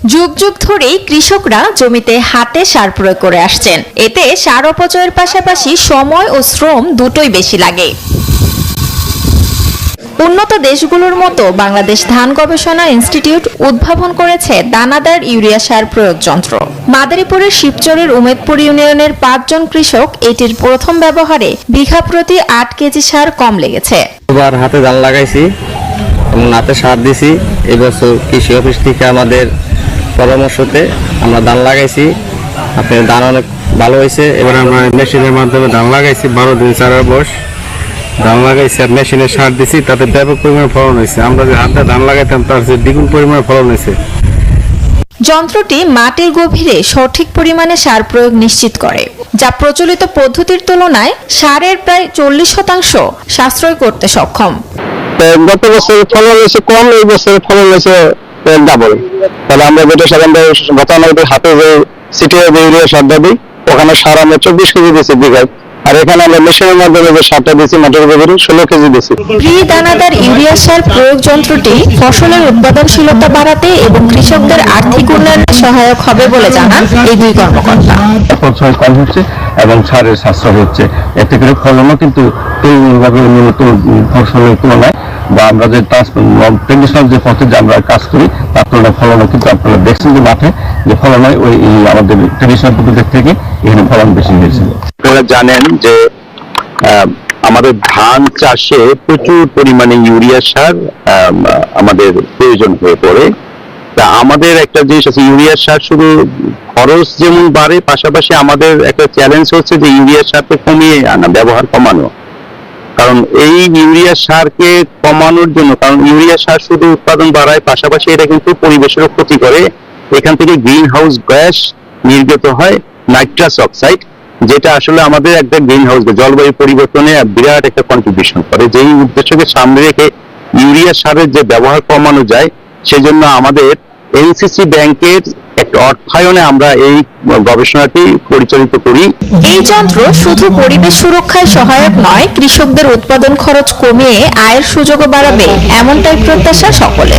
যুগ যুগ ধরেই কৃষকরা জমিতে হাতে সার প্রয়োগ করে আসছেন। এতে সার অপচয়ের পাশাপাশি সময় ও শ্রম দুটোই বেশি লাগে। উন্নত দেশগুলোর মতো বাংলাদেশ ধান গবেষণা ইনস্টিটিউট উদ্ভাবন করেছে দানাদার ইউরিয়া সার প্রয়োগ যন্ত্র। মাদারীপুরের শিবচরের উমেদপুর ইউনিয়নের 5 জন কৃষক এটির প্রথম ব্যবহারে বিঘা প্রতি 8 কেজি সার কম লেগেছে। এবার হাতে ধান লাগাইছি এবং হাতে সার দিছি। এবছর কৃষি অফিস থেকে আমাদের পরামর্শতে আমরা ধান লাগাইছি, আপনার ধান অনেক ভালো হয়েছে। এবার আমরা মেশিনের মাধ্যমে ধান লাগাইছি, 12 দিন চারা বয়স ধান লাগাইছি আর মেশিনে সার দিছি, তাতে ব্যাপক পরিমাণে ফলন হয়েছে। আমরা যে হাতে ধান লাগাইতাম তার চেয়ে দ্বিগুণ পরিমাণে ফলন হয়েছে। যন্ত্রটি মাটির গভীরে সঠিক পরিমাণে সার প্রয়োগ নিশ্চিত করে, যা প্রচলিত পদ্ধতির তুলনায় সারের প্রায় 40% সাশ্রয় করতে সক্ষম। গত বছর ফলন হয়েছে কম, এই বছর ফলন হয়েছে ডাবল। তাহলে আমরা যেটা সাধারণত গতানুগতিক হাতে যে সিটিয়ে যে ইউরিয়া সারটা দিই, ওখানে সার আমরা 24 কেজি দিয়েছি বিঘায়, আর এখানে আমরা মেশিনের মাধ্যমে যে সারটা দিয়েছি মাটির গভীরে 16 কেজি দিয়েছি। দানাদার ইউরিয়া সার প্রয়োগ যন্ত্রটি ফসলের উৎপাদনশীলতা বাড়াতে এবং কৃষকদের আর্থিক উন্নয়নে সহায়ক হবে বলে জানান এই দুই কর্মকর্তা। খরচ কম হচ্ছে এবং সারের সাশ্রয় হচ্ছে, এতে করে ফলনও কিন্তু তুলনাভাবে উন্নত ফসলের তুলনায় বা আমরা যে ট্রেডিশনাল যে পদ্ধতি আমরা কাজ করি তার তুলনায় ফলনও কিন্তু আপনারা দেখছেন যে মাঠে যে ফলন হয় ওই আমাদের ট্রেডিশনাল পদ্ধতির থেকে এখানে ফলন বেশি হয়েছে। আপনারা জানেন যে আমাদের ধান চাষে প্রচুর পরিমাণে ইউরিয়া সার আমাদের প্রয়োজন হয়ে পড়ে। তা আমাদের একটা জিনিস আছে, ইউরিয়া সার শুধু খরচ যেমন বাড়ে, পাশাপাশি আমাদের একটা চ্যালেঞ্জ হচ্ছে যে ইউরিয়া সারকে কমিয়ে আনা, ব্যবহার কমানো। কারণ এই ইউরিয়া সারকে কমানোর জন্য, কারণ ইউরিয়া সার শুধু উৎপাদন বাড়ায়, পাশাপাশি এটা কিন্তু পরিবেশেরও ক্ষতি করে। এখান থেকে গ্রিন হাউস গ্যাস নির্গত হয়, নাইট্রাস অক্সাইড, যেটা আসলে আমাদের একটা গ্রিন হাউস জলবায়ু পরিবর্তনে বিরাট একটা কন্ট্রিবিউশন করে। যেই উদ্দেশ্যকে সামনে রেখে ইউরিয়া সারের যে ব্যবহার কমানো যায়, সেজন্য আমাদের এনসিসি ব্যাংকের একটা অর্থায়নে আমরা এই গবেষণাটি পরিচালিত করি। এই যন্ত্র শুধু পরিবেশ সুরক্ষায় সহায়ক নয়, কৃষকদের উৎপাদন খরচ কমিয়ে আয়ের সুযোগও বাড়াবে, এমনটাই প্রত্যাশা সকলে।